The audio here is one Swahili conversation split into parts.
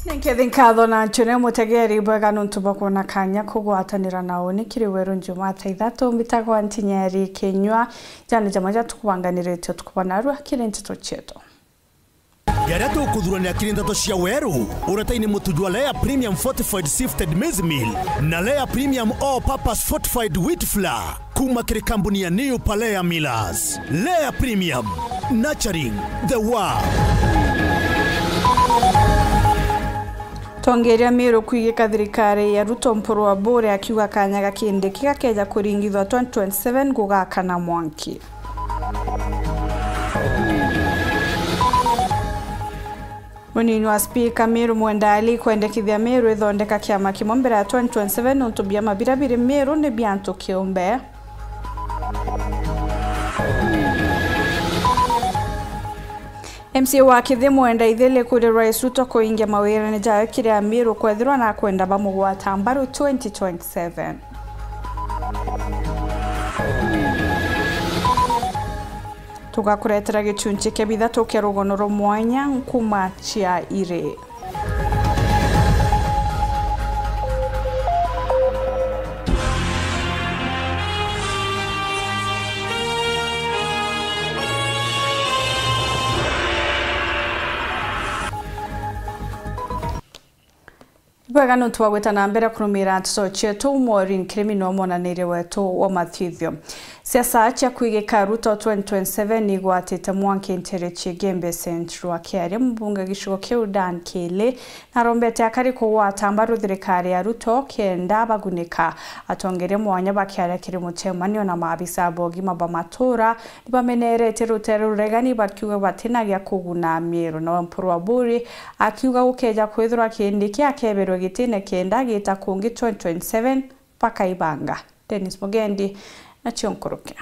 Nkethinkatho na nchune mutegeri bwega nuntuba kuona kanya kugwatanira nao nikiri weru njumata ithatu mbitagwa ntinyeri kenywa jana jamaja tukubanganirite tukubanaru akiri ntito cheto Yara tukudhurania akiri ntito cia weru urataini mutujwa Lea Premium Fortified Sifted Maize Meal na Lea Premium All Purpose Fortified Wheat Flour kuma kiri kampuni ya New Palea Millers. Lea Premium, nurturing the world. Tongeria mero kuigika thirikari ya Ruto mpuru wa bore akiuga kanya gakinde kigakeja kuringithwa 2027 gugakana mwanki. Munini wa speaker Meru Mwendali kwendekithia Meru ithondeka kiama kimwe mbere ya 2027 nuntubia mabirabiri Meru ni bianto kiumbe. MCA wa Kithi Mwenda ithele kuri Rais Ruto kuingia mawira ni jayo kiri ya Meru kwethirwa na kwenda bamugwata mbaru 2027. Tugakuretera gichunchi kebitha tokia rugonoro mwanya nkuma chia ire. Bwega nuntu wagweta na mbere kurumira ntuso chetu Maureen Criminal monanire wetu wa mathithio. Siasa acha kuigika Ruto 2027 igwatite mwanke ntereche Gembe Central akiaria mbunge gishugo kiu Dan Kele na rombete akari kuwata mbaru thirikari ya Ruto kenda bagunika atongere mwanya bakiaria kiri muchemanio na maabisa bogi mabamatura nibamenerete rutero regani bakiuga batinagia kuguna Meru na mpuru wa buri akiuga ukeja kwithura kindi kiakeberwe gitine kenda gita kungi 2027 paka ibanga. Dennis Mugendi na chionkorokea.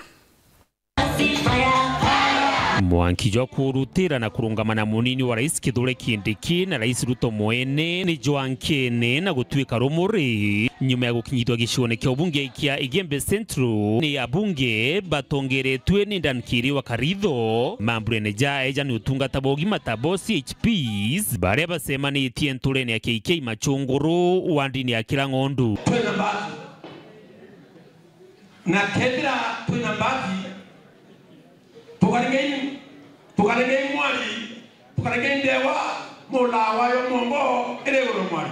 Mwanki jo kurutira na kurungamana munini wa Rais Kithure Kindiki na Rais Ruto mwene ni Joan Kene na gutwika rumuri nyuma ya gukinyitwa gicione kya ubunge kia Igembe Central ni abunge batongeretwe ni Dan Kiri wa Karitho mambure jae jani utungata bogima tabo CHPs bare basemanitie nturene ya KK Machunguru wandini ya Kirangondu na kendra twina mbati tukarengei mwali tukarengei ndewa mulawa yo mombo eregoro mwali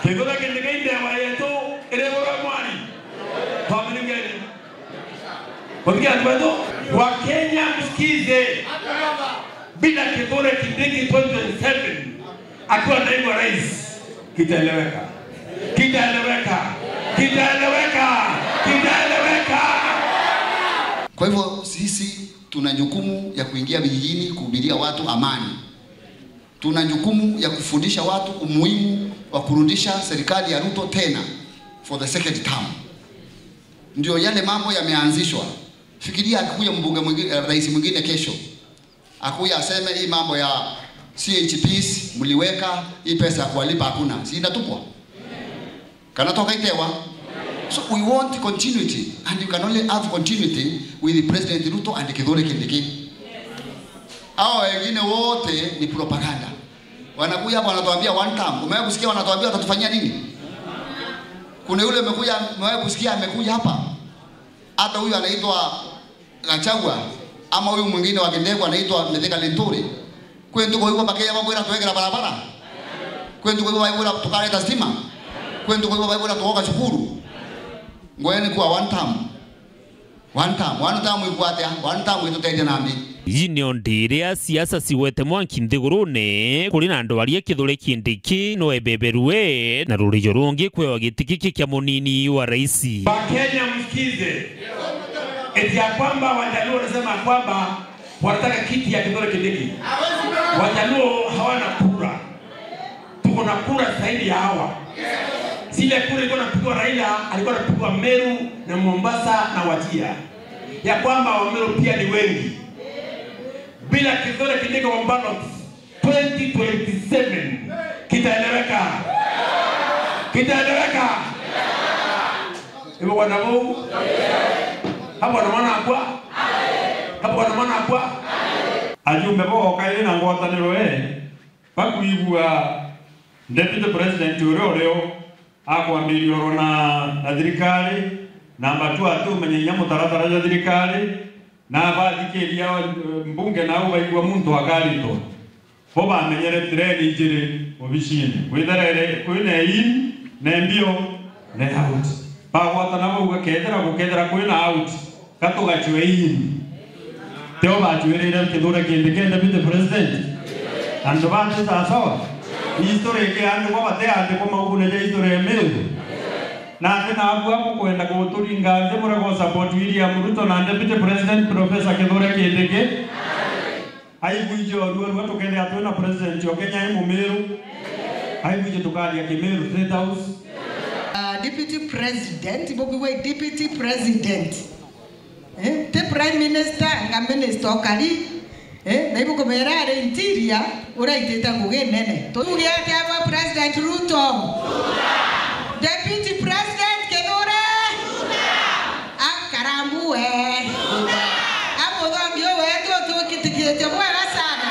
kendra kendegei ndewa yetu eregoro mwali twamenengeni wapiga tuwedo wa Kenya msikize bila Kithure Kindiki 2027 akiwa naibu wa rais kitaeleweka Kwa hivyo sisi tuna jukumu ya kuingia vijijini kuhubiria watu amani. Tuna jukumu ya kufundisha watu umuhimu wa kurudisha serikali ya Ruto tena for the second term. Ndio yale mambo yameanzishwa. Fikiria akikuja mbunge mwingine, rais mwingine kesho. Akuja aseme hii mambo ya CHPs mliweka, hii pesa ya kuwalipa hakuna. Si inatupwa? Kanatoka itewa. So we want continuity, and you can only have continuity with President Ruto and Kithure Kindiki. Hao wengine wote ni propaganda. Wanakuja hapa wanatuambia one term. Umewahi kusikia wanatuambia watatufanyia nini? Kuna yule amekuja, umewahi kusikia amekuja hapa? Hata huyu anaitwa Gachagua ama huyu mwingine wa Kindego anaitwa Mithika Linturi. Kwetu kwa hivyo bakia mambo yanatuweka barabara. Kwetu kwa hivyo tukaleta stima. Kwetu kwa hivyo tuoka shukuru. Ngoeni kwa one term ikwate one term ituteje nambi Yinio ndiria siasa siwete mwanki nthigurune kuri na andu aria Kithure Kindiki no ebeberue na rurijo rungi kwewa gitikiki kya munini wa rais. Wakenya msikize eti ya kwamba Wajaluo wanasema kwamba wanataka kiti ya Kithure Kindiki. Wajaluo hawana kura, tuko na kura zaidi ya hawa. Zile kura ilikuwa napigwa Raila, alikuwa napigwa Meru na Mombasa na Wajir. Ya kwamba wa Meru pia ni wengi. Bila Kithure Kindiki wa ballot 2027 kitaeleweka. Hivyo wanamu hapo wana maana kwa ajumbe bo kaile na ngwataniro pakuigua Deputy President ureo akwambirio na thirikari na matu atumenye mutaratara ya thirikari na bathikiria mbunge na ubaigua muntu agarito bo bamenyere treni njiri obishini witherere kwina in na mbio na out bagwata na bauga kethera kwina out katugachwe in teo bachwirire kithura kindi kenda Deputy President ando bante sawa history ke ando bate ande ko maugune je history Meru na tena hapo kwenda kuturinga nje mura ko support William Ruto na Deputy President Professor Kithure Kindiki aibujo ruo watu kende atuna president wa Kenya mu Meru aibujo tukali ya Meru State House Deputy President bobiwe Deputy President the Prime Minister nga Minister okari na ibu komerare interior uraiteta ngugenene tuge ati aba President Ruto Deputy President Kithure akarambu amudhangio wetu tukitikete bwana sana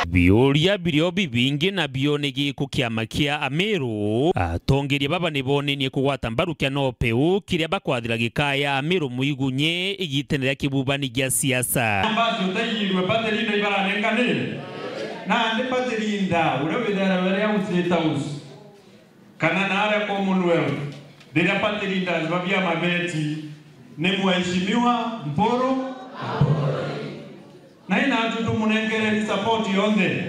biuria birio bibingi na bione giko kiama kia Ameru atongeria baba nibonenie kugwata mbaru kia no peu kiria bakwathira gikaya Ameru muigunye igitenera kibubani gia siasa ambazo tayirwe patelinda ibaranenganire na ndi patelinda urabidara wale State House kana nare Commonwealth ndiria patelinda babia mabeti ni mheshimiwa Mporo na ina atutu munengere support yonde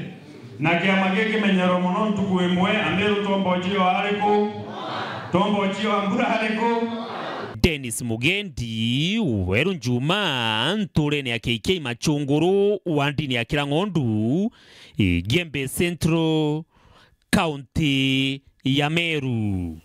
na kiama giki menyero muno ntukuimwe Ameru tombo chio ambura hariko Dennis Mugendi Weru Njuma nturene ya KK Machunguru wandini ya Kirangondu Gembe Central County ya Meru.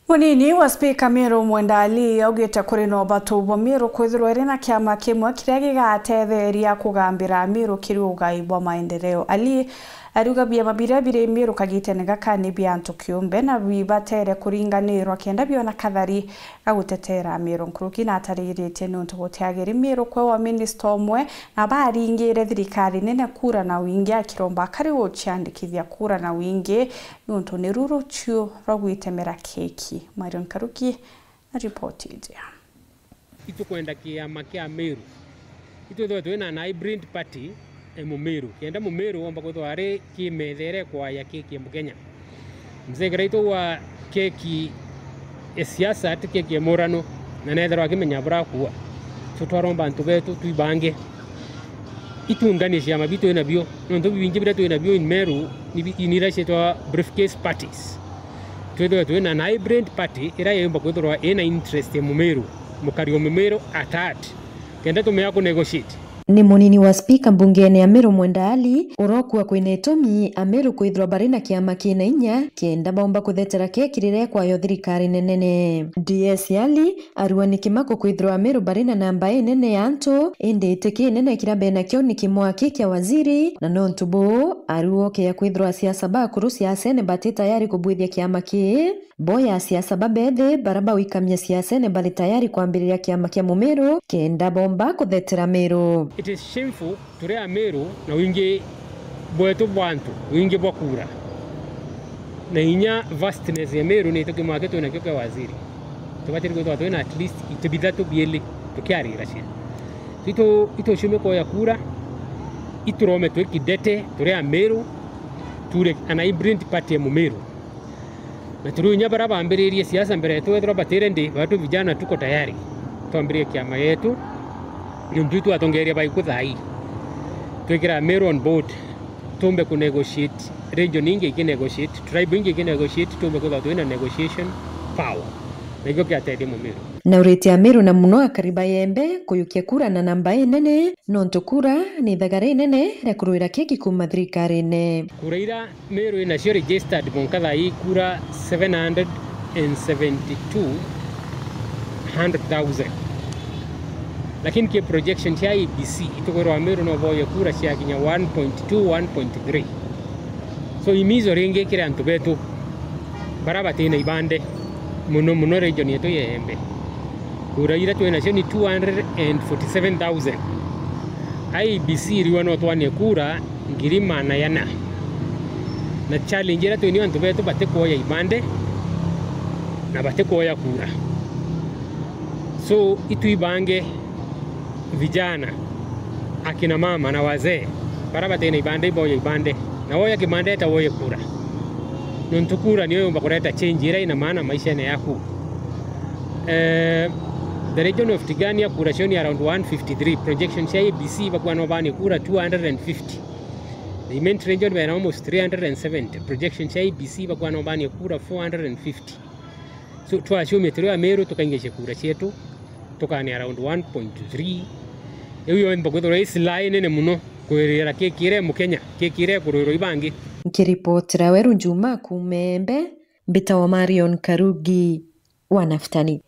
Munini wa Speaker Meru Mwendali augite kuri no batu bo Meru kwithirwa rina kiama kimwe kiria gigatetheria kugambira Meru kiri ugaibwa maendeleo. Ali aruga bia mabirabire Meru kagitene gakani biantu kiumbe na bibatere kuringanirwa kenda biona kathari gagutetera Meru nkuruki na ataririte nuntu gutiagiri Meru kwa wa minister omwe na baringire thirikari nene kura na wingi akiromba kari uchiandikithia kura na wingi nuntu ni ruru chuo ragwitemera keki Marion Karuki na ripoti ya itu kwenda kiama kia Meru itu twina na hybrid party Meru kenda Meru omba kutware kimethere kwa ya keki mu Kenya mzegera itu wa keki siasa ati keki ya murano na nethera akimenya bra kuwa tutwaromba ntu betu tuibange itunganisha mabitu ina bio ndo bingi bira tu ina bio in Meru ni inira chetwa briefcase parties twina na hybrid party ira yemba kutwara ina interest ya Meru mukario Meru atat kenda tumea ku negotiate ni munini wa Speaker mbungeni Ameru Mwendali urokua kwina itumi Ameru kwithirwa barina kiama kina inya kenda bomba kuthetera kekirire kwa yo thirikari nenene DS Ali aruani kimako kwithirwa Ameru barina namba nene ya antu indi itiki nene kirabe na kyo ni kimwaki kia waziri na no ntubo aruoke ya kwithirwa siasa ba kurusi asene bati tayari kubwithia kiama ki boya siasa babethe baraba wikamya siasa ne bali tayari kuambiriria kiama kia Meru kenda bomba kuthetera Meru. It is shameful turi Meru na wingi bwetu bwantu wingi bwakura na inya vastness ya Meru ni toki mwaketu na kyoka waziri tubatiri kwa tuwa na at least itubidatu bieli tukiari rashia ito shume kwa ya kura iturome tuwe kidete turi Meru ture ana hybrid party ya Meru na turu inya baraba ambiririe siasa mbere tuwe tuwa batirende watu vijana tuko tayari tuambirie kiama yetu yumbitu atongeria bai kuthai twekira Meru on board tumbe ku negotiate region inge ki negotiate tribe inge ki negotiate tumbe ku thatu ina negotiation power nego kia tedi Meru na urete Meru na muno akariba yembe kuyukia kura na namba nene nonto kura ni thagare nene ya kuruira keki kuma thirikari ne kuraira Meru ina cio registered bonkatha i kura 772,100,000 lakini ke projection ya IEBC itogorwa Meru no boye kura cia kinya 1.2 1.3 so imizo renge kire antu betu baraba tena ibande muno region yetu yembe kura ira twena cio ni 247,000 IEBC riwa no twane kura ngiri mana yana na challenge ira tu ni antu betu bate kuoya ibande na bate kuoya kura. So itu ibange vijana, akina mama na wazee para bate na ibande boya ibande na woya kibande ta woya kura. Nuntukura ni yoyo mbakureta change ira ina maana maisha na yako. The region of Tigania kura shoni around 153, projection cha ABC bakuwa nobani kura 250. The immense region were almost 370, projection cha ABC bakuwa nobani kura 450. So tuashume tuliwa Meru tukaingeshe kura chetu tukani around 1.3. Eyo mbakwedo race line ne muno kwirira kekire mukenya kekire kuriro ibangi. Nkiripotera Weru Juma kumembe mbita wa Marion Karugi wanaftani.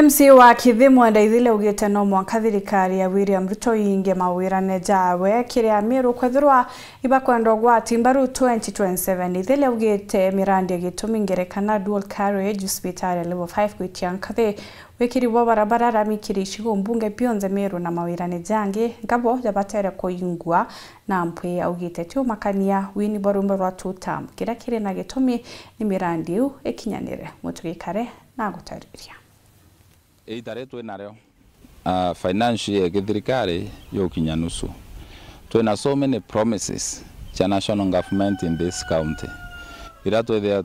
MC wa Kithimu ndaithile ugite no mwaka thirikari ya William Ruto yinge mawirane jawe kiria Meru kwethirwa ibakwenda gwa timbaru 2027 ithile ugite mirandi gitumi ngerekana dual carriage hospital level 5 kwitiankathi wikiri bo barabara ramikiri shigo mbunge bionze Meru na mawirane jange ngabo jabatere koyingwa na mpwe augite tu makania wini borumba rwa tutam kira kire na gitumi ni mirandi u ekinyanire mutugikare na gutariria Eitare twenareo financial ya thirikari yokinya nusu. Twina so many promises cha national government in this county. Ira twethia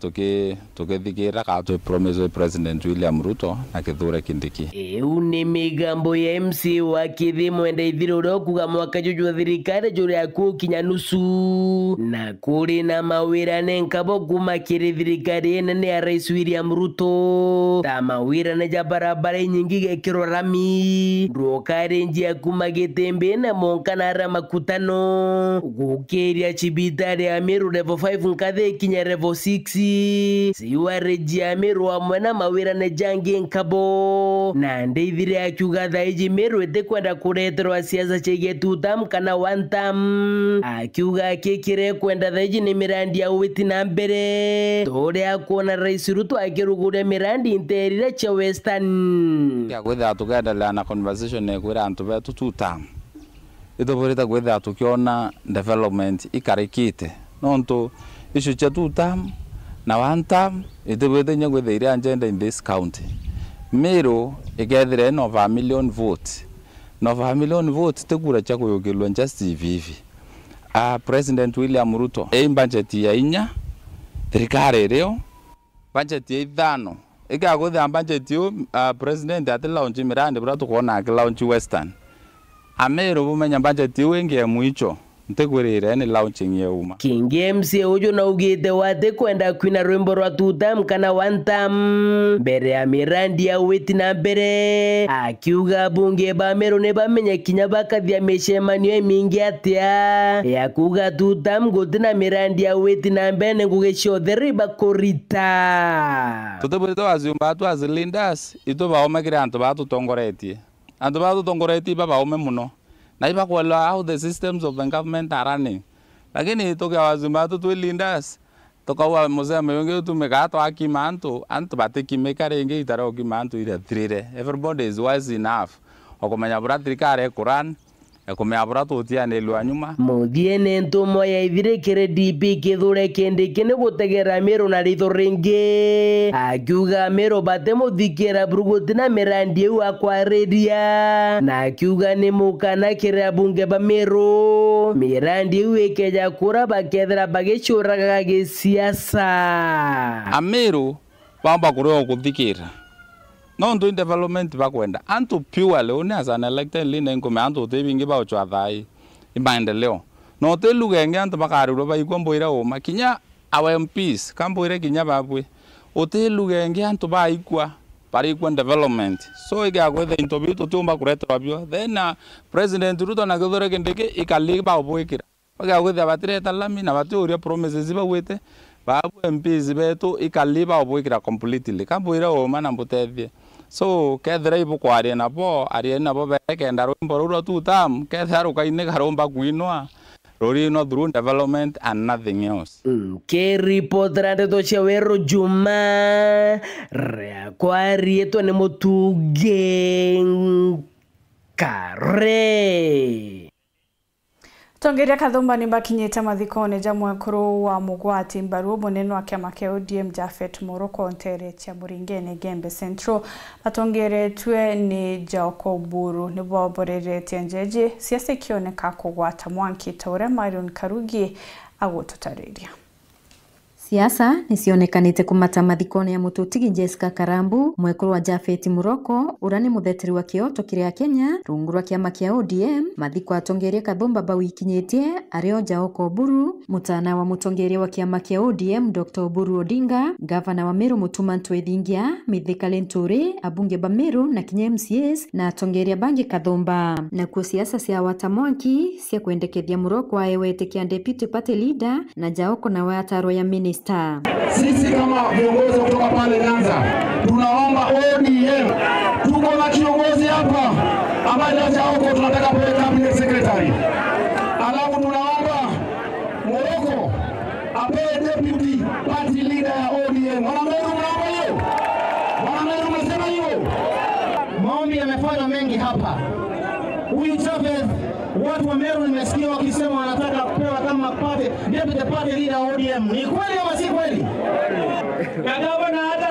tukithikira ka twe promise President William Ruto na Kithure Kindiki. Eu ni migambo ya MC wa Kithimu ndaithiro rokuga mwaka juju thirikari juri akukinya nusu na kuri na mawirane nkabo kumakiri thirikari nene ya Rais William Ruto ta mawirane ja barabara nyingi gekiro rami rokare njia kumagetembe na monkana rama kutano gukeria chibitari ya Meru level 5 nkathe kinya level 6 siwa rejia Meru wa mwena mawirane jangi nkabo na ndeithire akiuga thaiji Meru ete kwenda kureterwa siasa chege tutam kana one time akiuga kekire kwenda thaiji ni mirandi ya uwiti na mbere tore akuona Rais Ruto akirugure mirandi interire cha Western ya kwetha tukaendelea na conversation ne kwira antu betu tutam ito borita kwetha tukiona development ikarikite nonto issue cha tutam na one time ito borita nyagwetha ire agenda in this county Meru igethire no 1 million vote no 1 million vote tekura cha kuyogirwa just vivi President William Ruto budget ya inya thirikari reo budget ya 5 ikagutha budget yo president ati launch mirandi bra tukona launch Western Meru bumenya budget yo inge mwicho ntekwirire ni launching ya uma Kingi MC ujo na ugite wate kwenda kwina rwimbo rwa tutam kana one time mbere ya mirandi ya weti na mbere akiuga bunge ba Meru ne bamenya kinya bakathia meshemanio mingi atia ya kuga tutam gotina mirandi ya weti na mbere ngugecio theriba korita tutobito azumba tu azilindas ito baomakire antu batutongoretie baba ome muno na iba kwa how the systems of the government are running. Lakini toka wazima tu lindas toka wa mzee mwengi tu megato akimanto antu bateki mekarenge itaro kimanto ira trire. Everybody is wise enough okomanya bratrikare Quran ekomenya brato tiane lwanyuma muthiene ntumo ya ithirekere DP Kithure Kindiki ni gutegera Meru na ritho ringi akiuga Meru bate muthikira burugutina mirandi eu akwareria na akiuga ni mukana kira bunge ba Meru mirandi eu ikeja kura bakethera bagicuraga gisiasa Meru bamba kuro kuthikira no ndo development bakwenda antu purely one as an elected leader ngome antu tebingi ba ochwa thai imaendeleo no telugenge antu bakaru ba ikwamboira o makinya our MPs kamboire kinya babwe otelugenge antu ba ikwa bari kwa development so igagwethe intobito tumba kuretwa bio then President Ruto na Kithure Kindiki ikali ba obwekira bagagwethe batireta lami na baturia promises bawete babu MPs betu ikali ba obwekira completely kamboira o mana mbutethie so kethira ibu kwaria nabo aria nabo bekenda rwimbo rura tutam kethira rukaine garomba kwinwa rori no through development and nothing else ke reporter ndo cha Weru Juma rea kwarie to ne motuge kare Tongeria Kathumba ni bakinyete mathikone jamwe kuru wa mugwati mbaru munene wa kiama kia ODM Japhet Moroko ontere cha Muringene Gembe Central batongeretwe ni Jaoko Buru ni boborerete njeje siasa kioneka kugwata Mwangi Taure Marion Karugi agotutariria. Siasa nisionekanite kumata mathikone ya Mututigi Jessica Karambu mwekuru wa Japhet Moroko urani mutheteri wa kioto kiria Kenya rungu rwa kiama kia ODM mathiko atongeria Kathumba bawikinyetie ario Jaoko Buru mutana wa mutongeria wa kiama kia ODM Dr. Buru Odinga gavana wa Meru Mutuma Ntwethingia Mithika Lenturi abunge ba Meru na kinya MCAs na atongeria bangi Kathumba na kwa siasa cia wata Mwangi cia kuendekethia Moroko aewete kia deputy party leader na Jaoko na wataro ya minister. Sisi kama viongozi kutoka pale Nyanza tunaomba ODM, tuko na kiongozi hapa ambaye Jaoko tunataka kuwe cabinet secretary. Alafu tunaomba Moroko apewe deputy party leader ya ODM. Wanameru mnaomba hiyo? Wanameru mnasema hiyo? Maombi yamefanywa mengi hapa. Huyu Japhet watu wa Meru nimesikia wakisema wanataka kupewa kama party deputy party leader wa ODM. Ni kweli ama si kweli? Kagabo na hata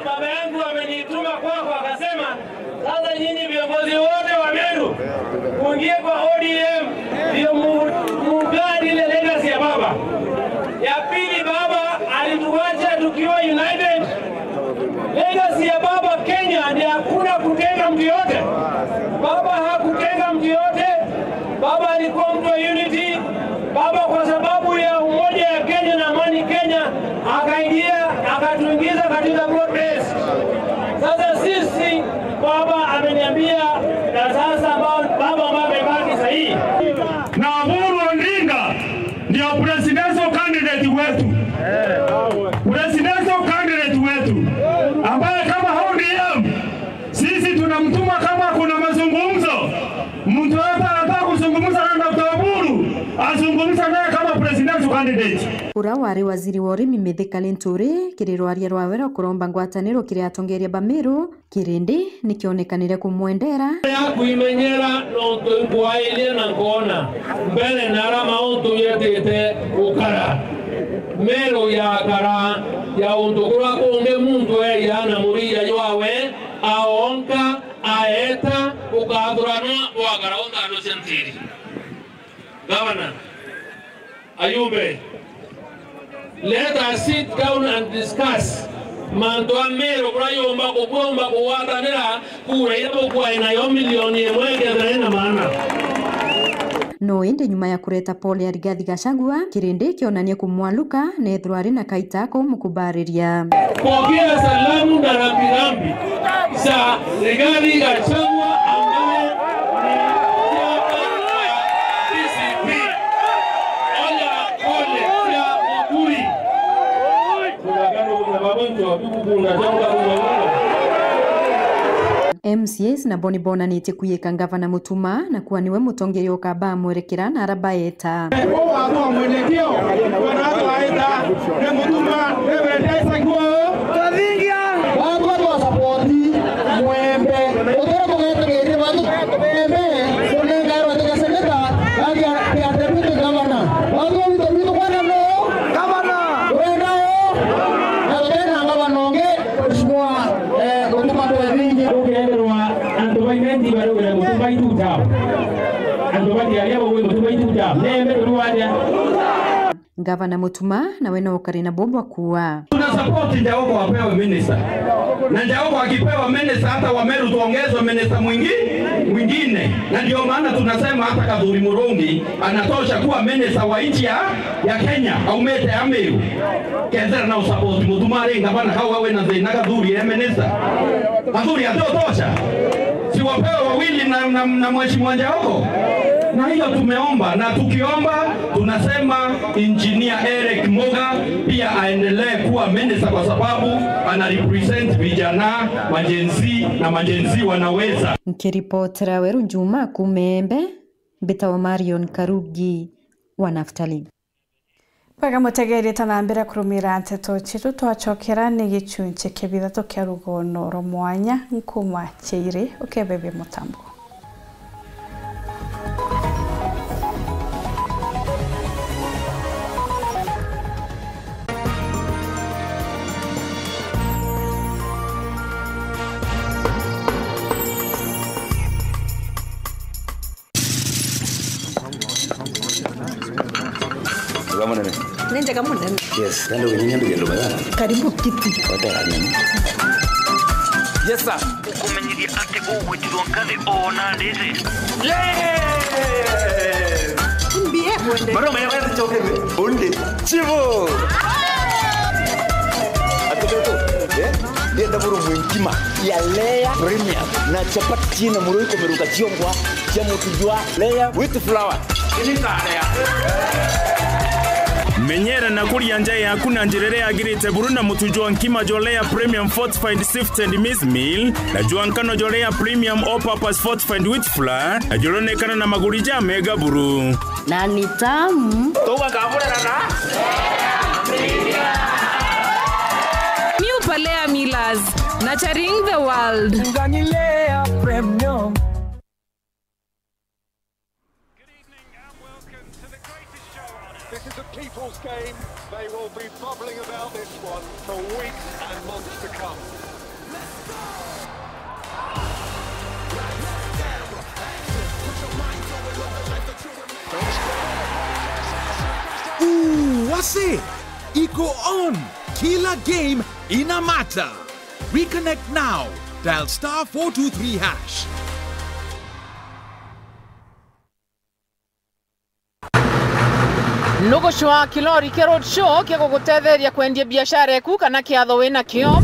baba yangu amenituma kwako akasema sasa nyinyi viongozi wote wa Meru muingie kwa ODM ndio mugadi ile legacy ya baba. Ya pili baba alituacha tukiwa united. Legacy ya baba Kenya ni hakuna kutenga mtu yote. Baba hakutenga mtu yote. Baba alikuwa mtu wa unity. Baba kwa sababu ya umoja ya Kenya na amani Kenya akaingia akatuingiza katika broad base. Sasa sisi baba ameniambia na sasa baba amebaki sahihi. Na Buru Odinga ndio presidential candidate wetu. Presidential candidate wetu ambaye kama ODM sisi tunamtuma kama kuna mazungumzo. Mtu hapa anataka kuzungumza na Dr. Buru, azungumza naye kama presidential candidate. Ura wari waziri wa urimi Mithika Lenturi kiriro aria rwawera kuromba ngwataniro kiria atongeria ba Meru kirindi nikionekanire kumwendera ya kuimenyera no tukwailie na kuona mbele na rama untu yetete ukara Meru ya kara ya untukura kunge muntu yana muria ywawe aonka aeta ukathurana wakara undano sentiri. Governor Ayube, let us sit down and discuss. Manto Meru brayomba kubomba kuwatanira kura yabo kwa inayo milioni mweke na maana. No indi nyuma ya kureta pole ya Rigathi Gachagua kirindi kionania kumwaluka nethwari na kaitako mukubariria. Pokea salamu na rambirambi za Rigathi Gachagua ambaye ni chama ya DCP. Oya kole ya Muguri. Tunagano na babonjo bibukunda jonga unaona. MCAs na bonibona nite kuyeka gavana Mutuma na kuwa niwe mutongeri okaba mwerekera na arabaeta. Kwa mwelekeo wanaoaenda na Mutuma reverenda Saguo Kadingia. Watu wa support mwembe. Otero kwa ngete watu mwembe. Kuna ngaro katika seneta hadi ya deputy governor. Watu mtu kwa nano governor. Wenao. Na tena ngavanonge mheshimiwa Mutuma kwa wingi. Antobaimenti bado kuna Mutuma ituta. Antobati aliabo wewe Mutuma ituta. Neme turuaja. Gavana Mutuma na wena ukarina bobo kuwa. Tuna support Jaoko apewe minister. Na Jaoko akipewa minister hata wa Meru tuongezwe minister mwingine. Na ndio maana tunasema hata Kadhuri Murungi anatosha kuwa minister wa nchi ya Kenya au mete ya Meru. Kenzera na support Mutuma renga bana hawa wewe na Zaina Kadhuri ya minister. Kadhuri atotosha. Si wapewe wawili na mheshimiwa Jaoko. Na hiyo tumeomba na tukiomba tunasema engineer Eric Moga pia aendelee kuwa minister kwa sababu ana represent vijana majenzi na majenzi wanaweza. Nikiripotera Weru Juma Kumembe Bitawa Marion Karugi wa Naftali. Pega mutegeri tanambira kurumira nteto chitu twachokera ni gichunche kebithato kya rugono romwanya nkuma cheire ukebebe mutambo. kama nene. Nende kama nene. Yes, ndio wenyewe ndio ndio bana. Karibu kiti. Hotel nini? Yes sir. Ukumenyiria ate ugwetirwo nkathe ona ndese. Mbie kwende. Baro maya wewe choke bonde. Chivo. Atoto. Dia ndaburu mwinkima ya Lea Premium na chapati china muruiko meruka chiongwa cha mutujwa Lea with flour. Ini tarea. Menyera na kuria nja yaku na njirere yagirite buruna mutujwa nkima jolea Premium Fortified Sifted Maize Meal na juankano jolea Premium All Purpose Fortified Wheat Flour na jolonekana na magurija mega buru na ni tamu toka kabura na New Palea Millers, nurturing the world. Lea Premium. This is a people's game. They will be bubbling about this one for weeks and months to come. Wase, iko on. Kila game inamata. Reconnect now. Dial *423#. Nugushwa kilori kia road show kia kugutetheria kwendia biashara yaku kana kiatho wina kio.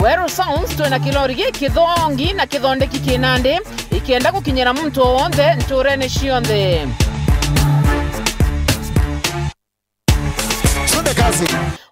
Weru Sounds twina kilori giki thongi na kithondeki kinande ikienda gukinyira muntu wothe nturene cionthe.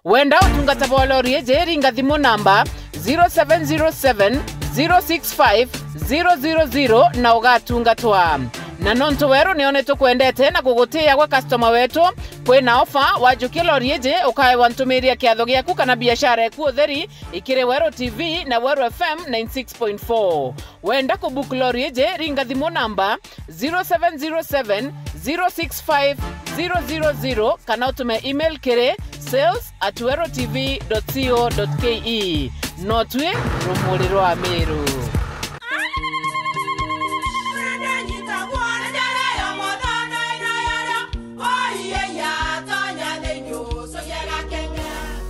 Wenda utungata bolori ejeri ngathimu namba 0707 065 000 na ugatungatwa. Na nonto weru nionetu kwendete na kugutia kwa customer wetu kwina offer wajukia lori eje ukae wantumiria kiatho giaku kana biashara yaku utheri ikire Weru TV na Weru FM 96.4. Wenda kubook lori eje ringa thimu namba 0707 065 000 kana utume email kire sales@werutv.co.ke. Notwe rumuri rwa Meru.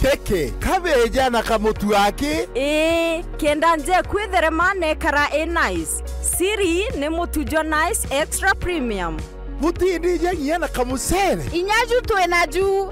Keke, kabeja na kamutu wake? Kenda nje kwitherema nekara nice. Siri ni mutujo nice extra premium. Mutindi ngia na kamusere. Inyaju twena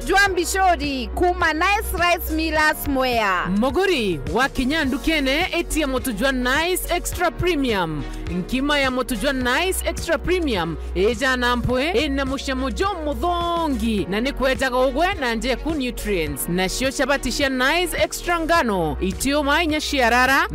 jua mbishori kuma nice rice millers mwea. Moguri wa kinyandu kene etia motujwa nice extra premium. Nkima ya motujwa nice extra premium eja nampwe ena mushamujo muthongi na ni kwetaga ugwe na nje ku nutrients na shio chabatisha nice extra ngano itio mainya shiarara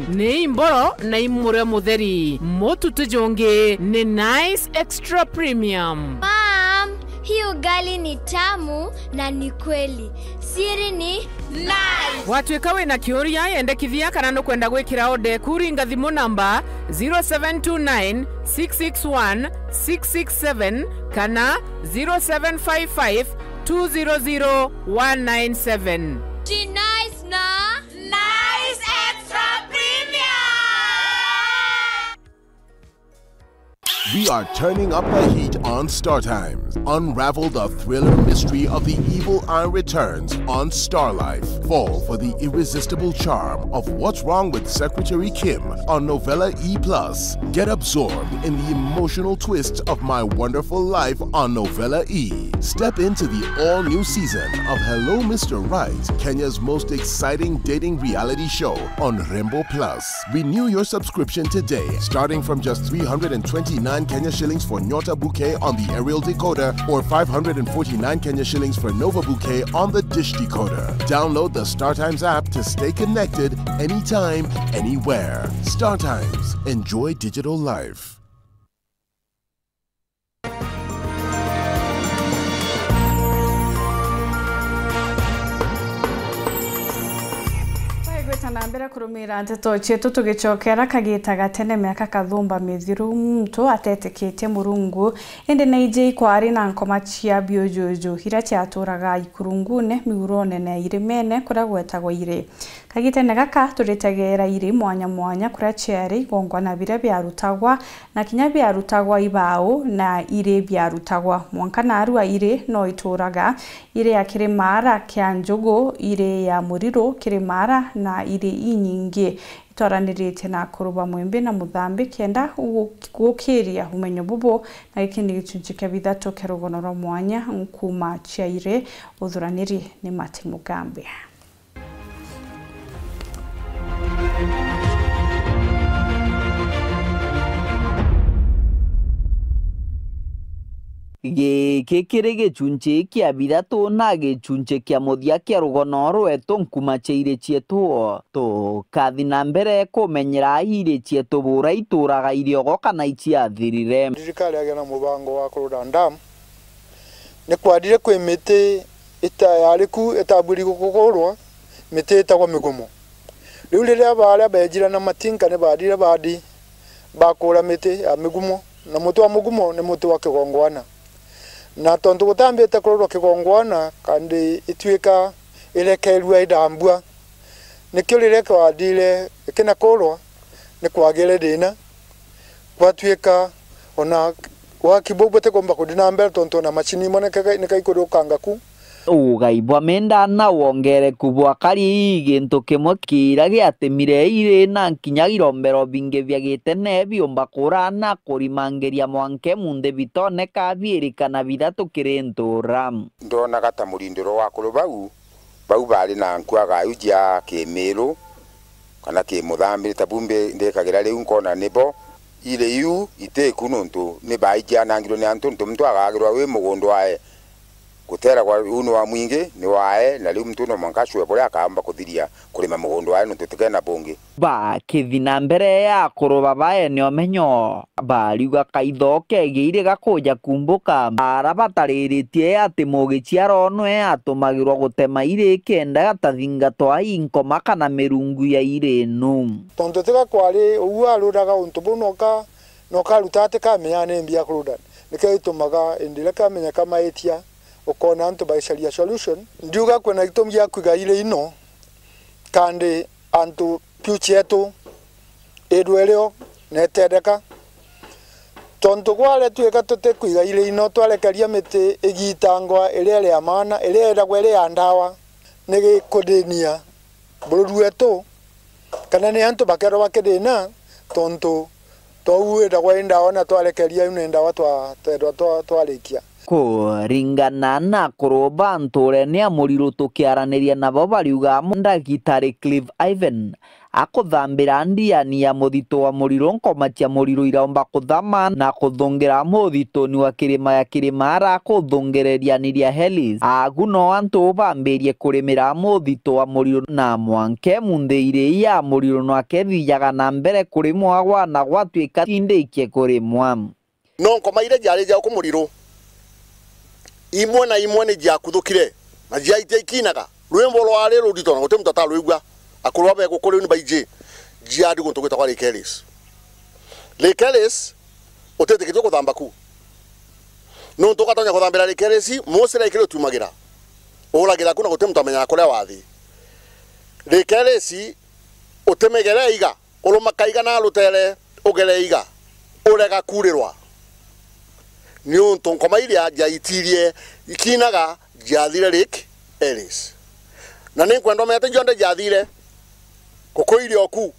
ni imboro na imure mutheri motu tujonge ni nice extra premium. Mom, hii ugali ni tamu na ni kweli. Siri ni nice. Watweka na kioria ende kithia kana no kwenda gwikira ode kuringa thimu namba 0729 661 667 kana 0755 200 197. Nice na nice extra premium. We are turning up the heat on Star Times. Unravel the thriller mystery of the evil eye returns on Star Life. Fall for the irresistible charm of What's Wrong with Secretary Kim on Novella E+. Get absorbed in the emotional twist of My Wonderful Life on Novella E. Step into the all-new season of Hello Mr. Right, Kenya's most exciting dating reality show on Rainbow Plus. Renew your subscription today, starting from just 329 Kenya shillings for Nyota Bouquet on the aerial decoder or 549 Kenya shillings for Nova Bouquet on the dish decoder. Download the StarTimes app to stay connected anytime, anywhere. StarTimes. Enjoy digital life. mbere kurumira nteto cietu tugicokera kagitaga tene miaka kathumba mithiru mtu ateteketie murungu indi na ije ikwari na nkoma cia biojojo hira ciaturaga ikurungune miurone na irimene kuria gwetagwo iri kagitene gaka turitegera iri mwanya mwanya kuria ciari gongwana bire biarutagwa na kinya biarutagwa ibao na iri biarutagwa mwanka na arua iri no ituraga iri ya kirimara kia njugu iri ya muriro kirimara na iri inyingi itoranirite na kuruba mwembe na muthambi kenda gukiria umenyo bubo na ikindi gicunji kia bithatu kerugonoro mwanya nkuma cia iri uthuraniri ni Martin Mugambe. Gikikiri gicunji kia bithatu na gicunji kia muthia kia rugonoro eto nkuma ciire cietu tukathi na mbere kumenyera ire cietu bura ituraga iriogo kana iciathirire. Thirikari agena mubango wa kuruda ndam ni kwadire kwi miti itayariku itaburi gukukurwa miti itagwa migumo riu riria baria bejira na matinka ni badire badi bakura miti ya migumo na mutu wa mugumo ni mutu wa kigongwana na tondu gutambite kurorwa kigongwana kandi itwika irekerua idambua nikio rireka wadire kina kurwa ni kwagire dina kwatwika ona wakibobete komba kudina mbere tonto na machini moneka nikaikurukangaku ugaibwa menda na wongere kubwa kari gintu kimwe kira giatemire ire na nkinya girombero binge bya gitene biomba kurana kurimangeria mwanke munde bitone kabiri kana bithatu kirintura ndona gata murindiro wa kurubau bau bari na nkwaga ujia kimiru kana kimuthambi tabumbe ndekagira riu nkona nibo ile yu iteku nuntu ni baijia nangiro ni antu mtu agagirwa we mugondo ae gutera kwa uno wa mwingi ni wae na riu mtu no mwankashwe bore akamba kuthiria kurima mugondo ae nuntu tukena bungi ba kithina mbere ya kuruba bae ni omenyo bariuga kaitho kegeire gakuja kumbuka arabatariritie ati mugichiaro nwe atumagirwa gutema ire kenda gatathinga twa inkoma kana mirungu ya ire nu tonto tiga kwari uwa ruraga untu bunoka noka rutate kamenya ne mbia kuruda nikaitumaga indile kamenya kama etia ukona antu baisharia solution ndiuga kwena gitumgia kwiga ire ino kandi antu piuchetu edweleo netedeka tonto gwale tweka tote kwiga ire ino twalekaria miti igitangwa elele ya maana elele gwele ya ndawa nege kodenia bururwetu kana ne antu bakero bakedena tonto towe da gwenda ona twalekeria ino ndawa twalekia kuringana na kuroba nture ni amuriru tukiaraniria nabo bariuga ndagitari Clive Ivan akuthambira ndiani ya muthito wa muriru nkoma cia muriru iraomba kuthama na kuthongera muthito ni wa kirima ya kirimara kuthongererianiria Helis aguno antu bambirie kurimira muthito wa muriru na mwanke mundeire ya muriru no akethiaga na mbere kurimwa gwa na gwatwika tindeikie kurimwa no nkoma ire jari ja kumuriru imwe na imwe ni jakuthukire na jaite ikinaga rwembo rwa rero rudito na gutemta ta rwigwa akurwa be gukore ni baije jiadi guntu gwita kwa Lekeles otete kityo kuthamba ku no tokatonya kuthambira Lekeles mose rekire tumagira uragira kuna gutemta menya kore wathi Lekeles otemegere iga uruma kaiga na rutere ugere iga urega kurirwa ni untu nkoma iria jaitirie ikinaga jathire Lake Ellis na ni kwendo mete jonde jathire kukoire oku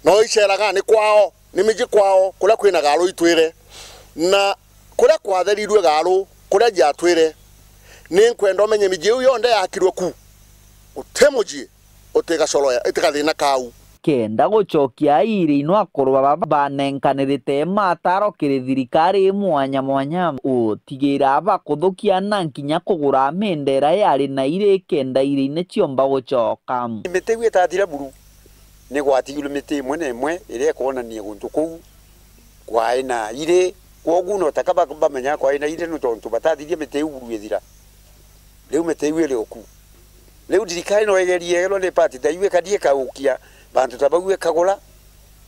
no iceraga ni kwao ni miji kwao kula kwina garo itwire na kula kwatherirwe garo kula jatwire ni kwendo menye miji yonde yakirwe ku utemuji otega soloya itikathina kau kenda gucokia iri no akorwa banenkanirite mataro kiri thirikari mwanya mwanya utigira bakuthukia na nkinya kugura mendera yari na ire kenda iri ne ciomba gucoka mitewe tatira buru ni gwatigulu mite imwe imwe ire kuona ni guntu ku kwa ina ire kogu no takaba bamenya kwa ina ire no tontu batathirie mite buru yethira riu mite ile oku leu dirikari no egerie ro le party ta iwe kadie kaukia bantu tabague kagora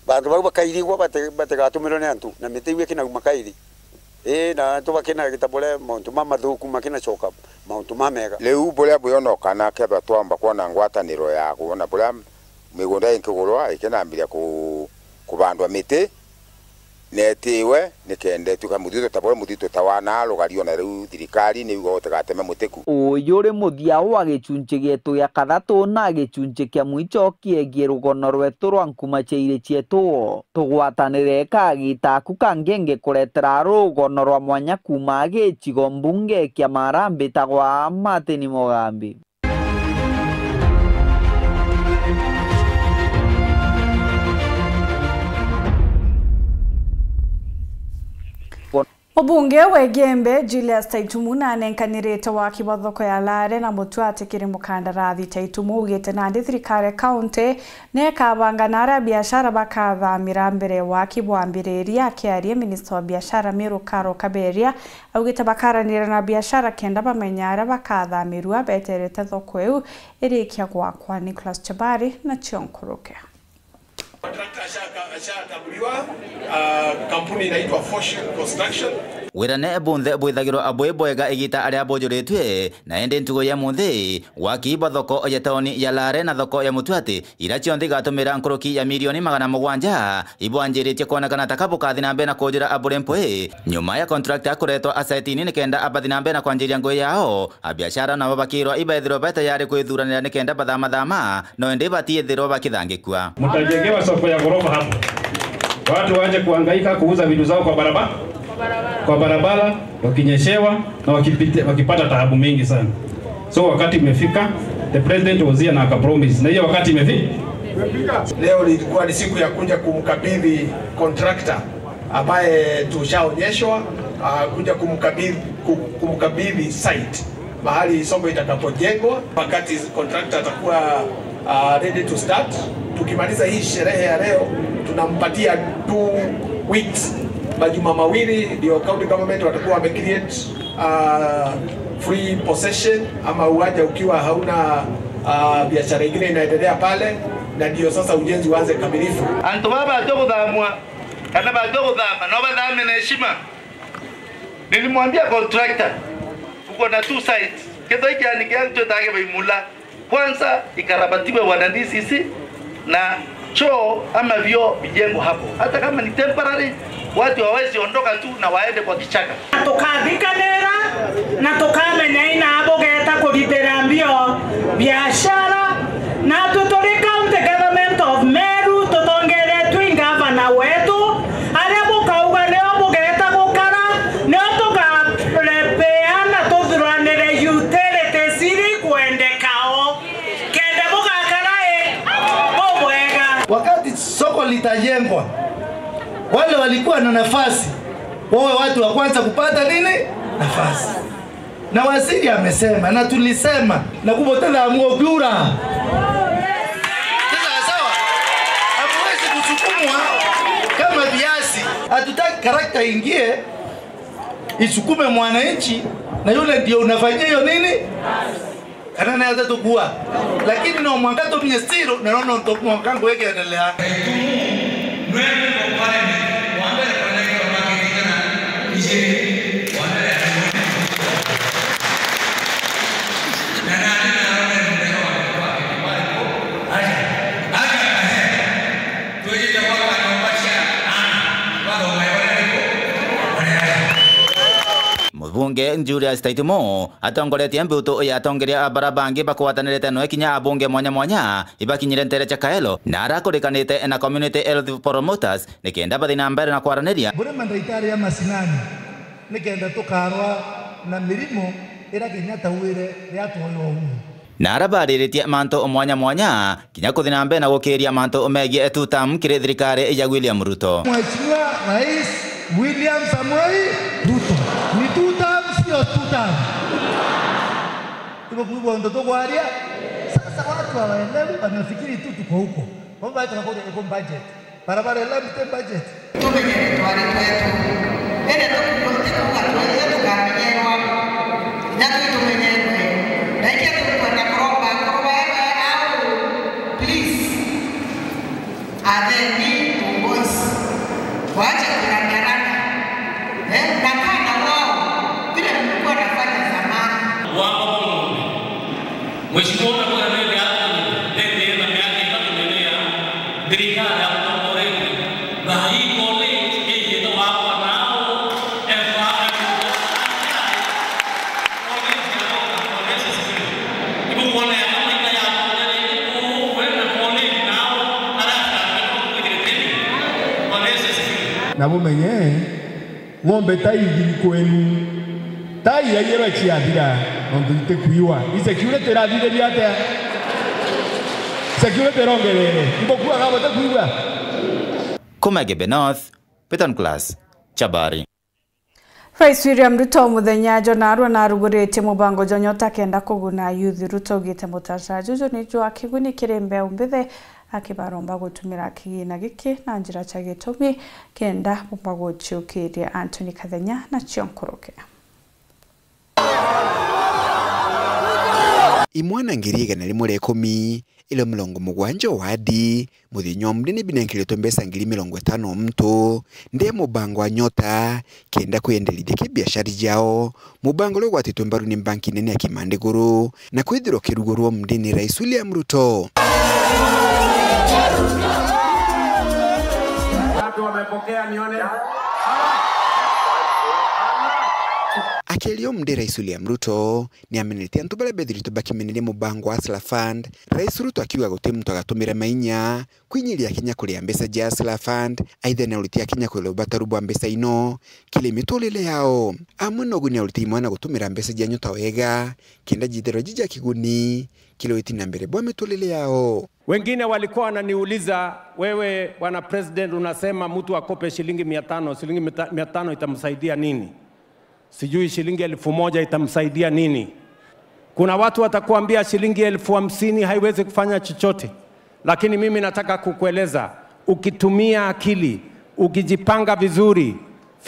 bantu bau bakairigwa bate gatumiro ne antu na mete iwe kina makairi na to bakena gitabole muntu mama thuku makina choka muntu mamega leu bolia boyono kana keba twamba kwana ngwataniro ya kuona bolia migunda inkugurwa ikenambiria kubandwa mite netiwe nikende tukamudito tabole mudito tawana rugario na riu thirikari ni ugo tegateme muteku uyu ri muthia wa gicunje gietu ya kathatu na gicunje kia mwicho kiegie rugono rwetu rwa nkuma chaire chietu tugwatanire kagitaku kangenge kuretera rugono rwa mwanya kuma gicigo mbunge kia Marambi tagwa Martin Mugambi. Obunge wegembe Julius Taitumu na anenkanirite wa kibathoko ya Lare na mutuate kiri mukandarathi Taitumu ugite na thirikari county ne kabanga na biashara bakathamira mbere wa kibwambiriria akiarie minister wa biashara Miru Karo Kaberia ugite bakaranira na biashara kenda bamenyara bakathamirwa beterete thoko eu irikia gwakwa Nicholas Chabari na Chionkuruke. Kampuni inaitwa Fortune Construction. Wirane bunthe bwithagirwo abwe bwega igita aria bonjoretwe na ende ntugo ya munthe wakiba thoko ya taoni ya Lare na thoko ya Mutuate ira cionthi gatumira nkoroki ya milioni 700 ibwanjiritie kuonekana takabukathi na mbena kujira aburempoe nyuma ya contract akuretwa asetini nikenda abathi na mbena kwanjiria ngoi yao abiashara na babakirwa ibethiro beta yari kwithuranira nikenda bathama no ende batiethirwo bakithangikua mtajengewa soko ya gorofa hapo watu waje kuhangaika kuuza vitu zao kwa barabara wakinyeshewa na wakipata taabu mingi sana. So wakati imefika, the president was here na akapromise na hiyo wakati imefika. Leo ilikuwa ni siku ya kuja kumkabidhi contractor ambaye tushaonyeshwa kuja kumkabidhi site mahali soko itakapojengwa. Wakati contractor atakuwa ready to start, tukimaliza hii sherehe ya leo tunampatia 2 weeks majuma mawili ndio county government watakuwa wamecreate free possession ama uwanja ukiwa hauna biashara nyingine inaendelea pale na ndio sasa ujenzi uanze kamilifu. Antu baba atogudhamwa kana batogudhama no badhame na heshima. Nilimwambia contractor uko na 2 sites kedo iki anikia tutage baimula kwanza ikarabatiwe wanandisi na choo ama vyo vijengo hapo hata kama ni temporary watu hawezi ondoka tu na waende kwa kichaka. Tukadhikanera na tukamenya ina abogeta kuditera mbio biashara na tutolika county government of Meru tutongere twin governor wetu arebuka ugane abogeta gukara no tukapeana tuthuranire utility siri kuendekao kende bugakarae bobwega. Wakati soko litajengwa wale walikuwa na nafasi wawe watu wa kwanza kupata nini nafasi na waziri amesema na tulisema na kubotela amuo kura sawa hamuwezi kusukumwa kama viasi hatutaki karakta ingie isukume mwananchi na yule ndio unafanyia hiyo nini kana na hata tukua lakini no mwangato mnyestiro na nono mwangango weke endelea Bunge Julius Taitumu atongoretie mbuto ya atongeria barabangi bakwatanirite no ikinya abunge mwanya ibakinyire ntere chakaelo na arakurikanite na community health promoters nikenda bathina mbere na kwaraniria bure mandaitari ya masinani nikenda tukarwa na mirimo ira kinya tawire ya toyo na arabariritie manto mwanya kinya kuthina mbere na gukiria manto megie etutam kire thirikari ya William Ruto. Mheshimiwa Rais William Samoei Ruto ni tutam sio tutam tuko ndo togwaria sasa watu hawaelewi wanafikiri tu tuko huko kwamba hata kwa iko budget barabara la mte budget tumenyere twari kwetu ene ndo kwa yetu kamenyerwa na tumenyerwe na ikia tuko na koroba Mheshimiwa kwa mbele yako ndio na miaka itaendelea dirika ya kutoreka na hii college hii ndio wako nao na mumenye ng'ombe ta igiri kwenu ta iraiye ciathira ondu itekuiwa insecurity rathithiria atia security rongerere ibokuaga batekuiwa Kumagebe North, Piton Class, Chabari. Rais William Ruto muthenya Jonarwa na rugurite mubango jonyota kenda kuguna youth Ruto gite mutasha juju ni jo akiguni kirembe umbithe akibaromba gutumira kigina giki na njira cha gitumi kenda mubango chukiria Anthony Kathenya na Chionkoroke. Imwana ngiriga na rimwe 10 ile mlongo mugwanja wadi muthinyo mdini binenkileto mbesa 50 mtu ndiye mubango wa nyota kenda kuendelithia kibiashara jao mubango leo gwatitwe mbaru ni banki nene ya Kimandeguru na kwithirwo kirugurwo mdini Rais William Ruto. Watu wamepokea nione. Akilio mde Rais William Ruto ni amenetia ntubale bethirito bakimenele mubango wa Hustler Fund. Rais Ruto akiwa guti mtu agatumira mainya kwinyiria Kenya kuria mbesa ja Hustler Fund aidha na ulitia Kenya kulo batarubu mbesa ino kile mitolele yao amuno guni uliti mwana gutumira mbesa ja nyota wega kenda jidero jija kiguni kilo itina mbere bwa mitolele yao. Wengine walikuwa wananiuliza, wewe bwana president unasema mtu akope shilingi 500, shilingi 500 itamsaidia nini? Sijui shilingi 1000 itamsaidia nini? Kuna watu watakuambia shilingi 50,000 haiwezi kufanya chochote. Lakini mimi nataka kukueleza, ukitumia akili, ukijipanga vizuri,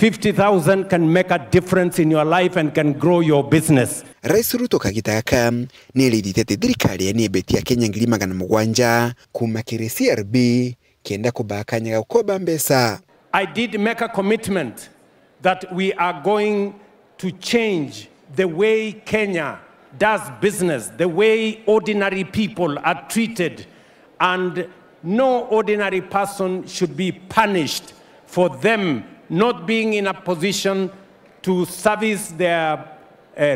50,000 can make a difference in your life and can grow your business. Rais Ruto kagitaka nilithitete thirikari ni betia Kenya 700 kuma kire CRB kenda kubakanya gukoba mbesa. I did make a commitment that we are going to change the way Kenya does business, the way ordinary people are treated, and no ordinary person should be punished for them not being in a position to service their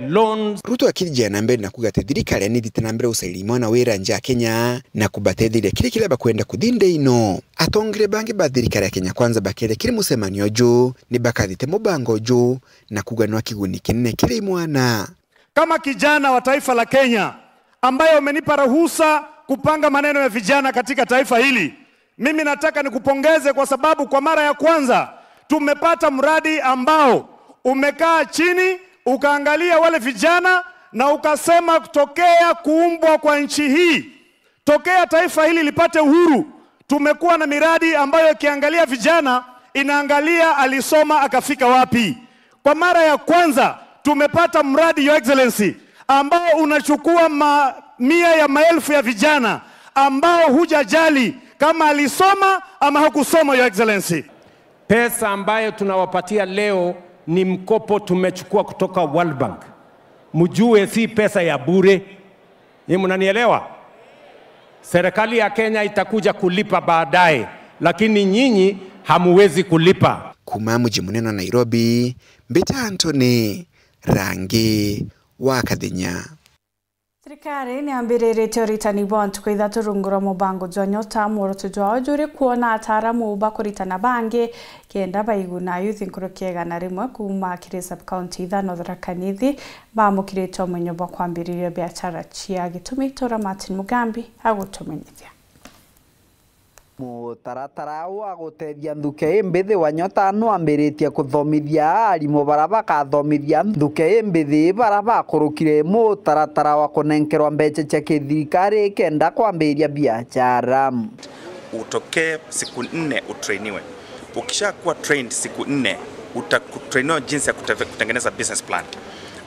loans. Ruto akirija na mbele na kugate thirikari ni thitana mbere usaili mwana wera nja Kenya na kubatethire kile bakwenda kuthinde ino atongire bangi ba thirikari ya Kenya kwanza bakere kiri musemanio jo ni bakathite mubango jo na kuganwa kiguni kinene kile mwana. Kama kijana wa taifa la Kenya ambaye umenipa ruhusa kupanga maneno ya vijana katika taifa hili, mimi nataka nikupongeze kwa sababu kwa mara ya kwanza tumepata mradi ambao umekaa chini ukaangalia wale vijana na ukasema kutokea kuumbwa kwa nchi hii, tokea taifa hili lipate uhuru, tumekuwa na miradi ambayo ikiangalia vijana inaangalia alisoma akafika wapi. Kwa mara ya kwanza tumepata mradi Your Excellency ambao unachukua mamia ya maelfu ya vijana ambao hujajali kama alisoma ama hakusoma, Your Excellency. Pesa ambayo tunawapatia leo ni mkopo tumechukua kutoka World Bank. Mjue si pesa ya bure. Yeye mnanielewa? Serikali ya Kenya itakuja kulipa baadaye, lakini nyinyi hamuwezi kulipa. Kuma mji munene wa Nairobi, Mbita Anthony, Rangi wa Kathenya. Serikali ni ambirĩrĩte ũrutani wa ntukũ ithatũ rungura mubango jwa nyota muoroto jwao juri kuona ataaramu bakuritana bangi kenda baiguna youth nkuruki 100 kuma kiri sub county ithano Tharaka Nithi bamũkĩrĩtwo mwenyo bwa kwambĩrĩria biashara cia gĩtũmi tora Martin Mugambi agũtũmenyithia. Mutaratara wa gutethia nthuke mbithi wa nyota no ambiritie kuthomithia arimu baraba kathomithia nthuke mbithi baraba kurukire mutaratara wa kunenkerwa mbeca cia kithirikari kenda kwambiria biashara. Utokee siku 4 utrainiwe. Ukishakuwa trained siku 4 utakutrainiwa jinsi ya kutengeneza business plan.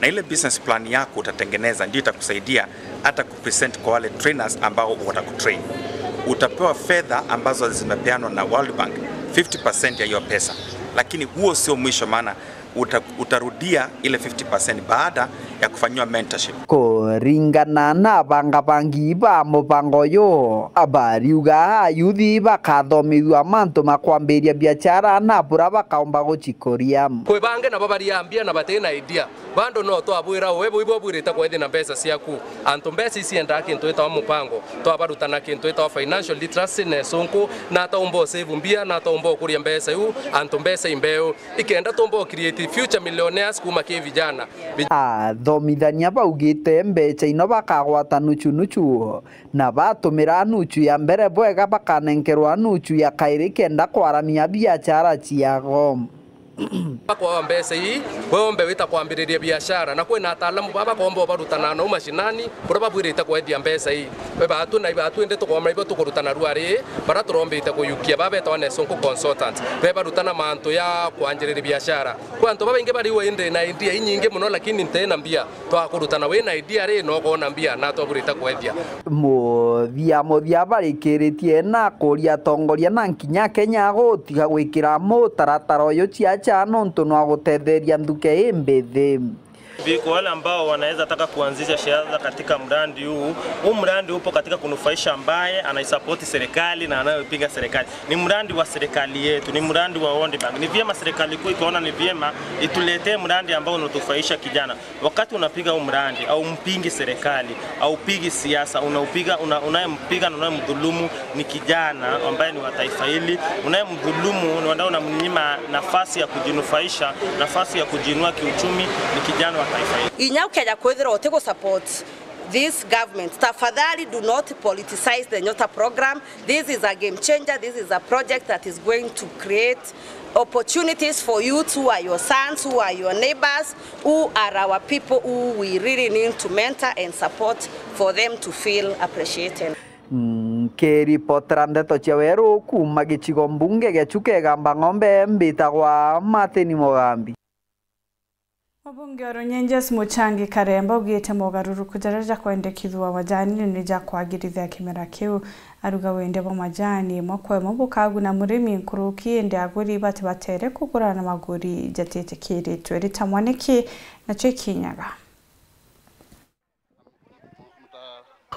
Na ile business plan yako utatengeneza ndio itakusaidia hata kupresent kwa wale trainers ambao watakutrain. Utapewa fedha ambazo zimepeanwa na World Bank 50% ya hiyo pesa, lakini huo sio mwisho, maana utarudia ile 50% baada ya kufanywa mentorship. Kuringana na bangabangi ba mubango yo abariuga yuthi bakathomithwa mantu makwambiria biashara na bura bakaomba guchikoria kwebange na babariambia na batena idea bando no twabwira wewe ibo bwirita kwethi na mbeca ciaku antu mbeca icienda kintu ita mupango twabarutana kintu ita financial literacy na sonko na taombo save mbia na taombo kuria mbeca yu antu mbeca imbeo ikenda tombo create future millionaires kuma ke vijana thomithania baugite mbeca ino bakagwata nuchu na batumira nuchu ya mbere bwega bakanenkerwa nuchu ya kairi kenda kwaramia biashara ciago kwa mbeca hii wewe wita kwambiriria biashara na kwina ataalamu baba kombo barutana na mashinani bora bwirita kwendia mbeca hii batu na batu ende tukwama ibo tukurutana ruari bara turombite kuyukia baba etwa Sonko consultant baba rutana manto ya kwanjiriria biashara kwa anto baba inge bari we ende na idea inyinge muno lakini ntena mbia twakurutana we na idea ri no gona mbia na twabwirita kwendia muthia barikiritie na kuria tongoria na nkinya Kenya gutiga gwikira mutaratara uyu chano ntono gutetheria nduke imbethi Kwa wale ambao wanaweza taka kuanzisha shirika katika mradi huu. Huu mradi upo katika kunufaisha ambaye anaisupport serikali na anayopinga serikali. Ni mradi wa serikali yetu, ni mradi wa World Bank. Ni vyema serikali kuu ikaona ni vyema ituletee mradi ambao unatufaisha kijana. Wakati unapiga huu mradi au mpingi serikali au pigi siasa, unayempiga na unayemdhulumu ni kijana ambaye ni wa taifa hili. Unayemdhulumu ni wandao unamnyima nafasi ya kujinufaisha, nafasi ya kujinua kiuchumi ni kijana wa taifa hili. Inyaukeja kwethira otego support this government. Tafadhali do not politicize the Nyota program. This is a game changer. This is a project that is going to create opportunities for youth who are your sons, who are your neighbors, who are our people who we really need to mentor and support for them to feel appreciated. Kiripotera ndeto cia weru kuma gicigo mbunge gechuke gamba ng'ombe mbitagwa Martin Mugambi. Wabunge wa Runyenjes Muchangi Karemba ugite mogaruruku jaraja kwendekithwa majani ni ja kwagirithia kimera kiu aruga wende bo majani mwakwe mubukagu na murimi nkuruki ende aguri batere kugura na maguri jatete kiri tweri tamwaniki na chekinyaga.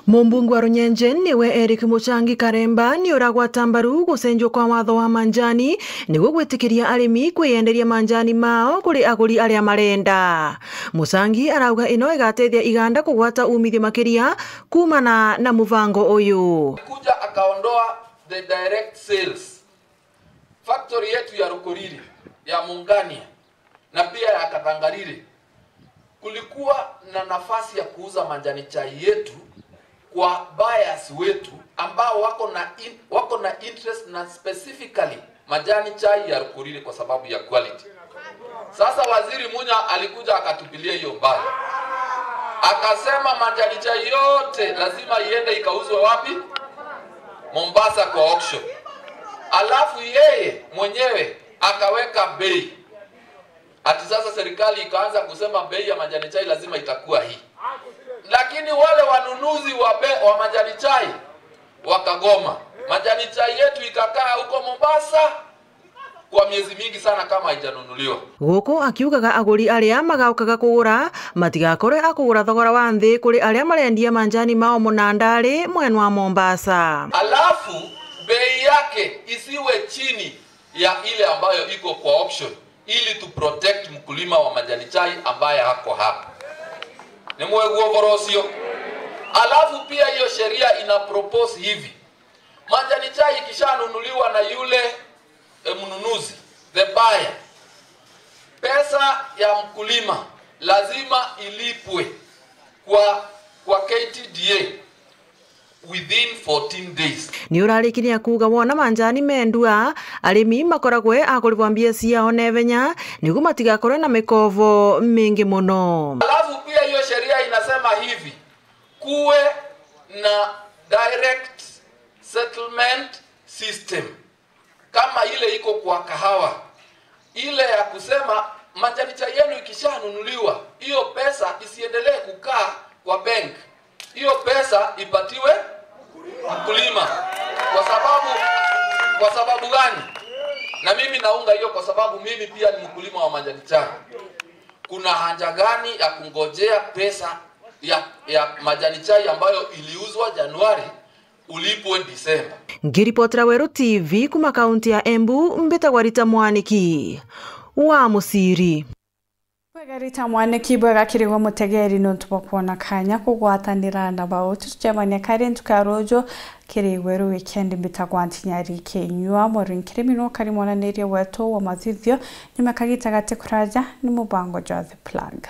Mumbunge wa Runyenje niwe Eric Muchangi Karemba ni uragwata mbaru gucenjio kwa watho wa manjani niguo gwitikiria arimi kwiyenderia manjani mao kuri aguri aria marenda. Muchangi arauga ino igateithia iganda kugwata umithio makiria kumana na muvango uyu. Kuja akaondoa the direct sales. Factory yetu ya Rukuriri, ya Mungania na pia ya Katangarire kulikuwa na nafasi ya kuuza manjani chai yetu kwa buyers wetu ambao wako na interest na specifically majani chai ya Rukuriri kwa sababu ya quality. Sasa Waziri Munya alikuja akatupilia hiyo mbali. Akasema majani chai yote lazima iende ikauzwe wapi? Mombasa kwa auction. Alafu yeye mwenyewe akaweka bei. Ati sasa serikali ikaanza kusema bei ya majani chai lazima itakuwa hii. Lakini wale wanunuzi wa majani chai wakagoma. Majani chai yetu ikakaa huko Mombasa kwa miezi mingi sana kama haijanunuliwa. Guko akiugaga aguri aria magaukaga kugura matigakore akugura thogora wa nthi kuri aria marendia manjani mao munandari mwena wa Mombasa. Alafu bei yake isiwe chini ya ile ambayo iko kwa auction ili to protect mkulima wa majani chai ambaye hako hapa. Ni mweguo vorosio. Alafu pia hiyo sheria ina propose hivi. Majani chai ikishanunuliwa na yule mnunuzi, the buyer, pesa ya mkulima lazima ilipwe kwa KTDA within 14 days. Ni urarikiria kuga wona manjani mendua arimi makoragwe akuribwa mbia ciao nevenya niguo matigakore na mikovo mingi muno. Alafu pia hiyo sheria inasema hivi, kuwe na direct settlement system kama ile iko kwa kahawa, ile ya kusema majani chai yenu ikishanunuliwa hiyo pesa isiendelee kukaa kwa bank, hiyo pesa ipatiwe mkulima. Kwa sababu gani? Na mimi naunga hiyo kwa sababu mimi pia ni mkulima wa majani chai. kuna haja gani ya kungojea pesa ya majani chai ambayo iliuzwa Januari ulipwe Disemba? Ngiripotera Weru TV kuma kaunti ya Embu, mbitagwa Rita Mwaniki wa Musiri. Rita Mwaniki bwega kiriwa mutegeri no tubakuona kanya kugwatanira na bao tucemania kare tukarojo kiri Weru weekend mbitagwa Ntinyari Kenyua Morin Kirimino karimona neria wetu wa mathithio nyuma kagita gate kuraja ni mubango Jothe Planga.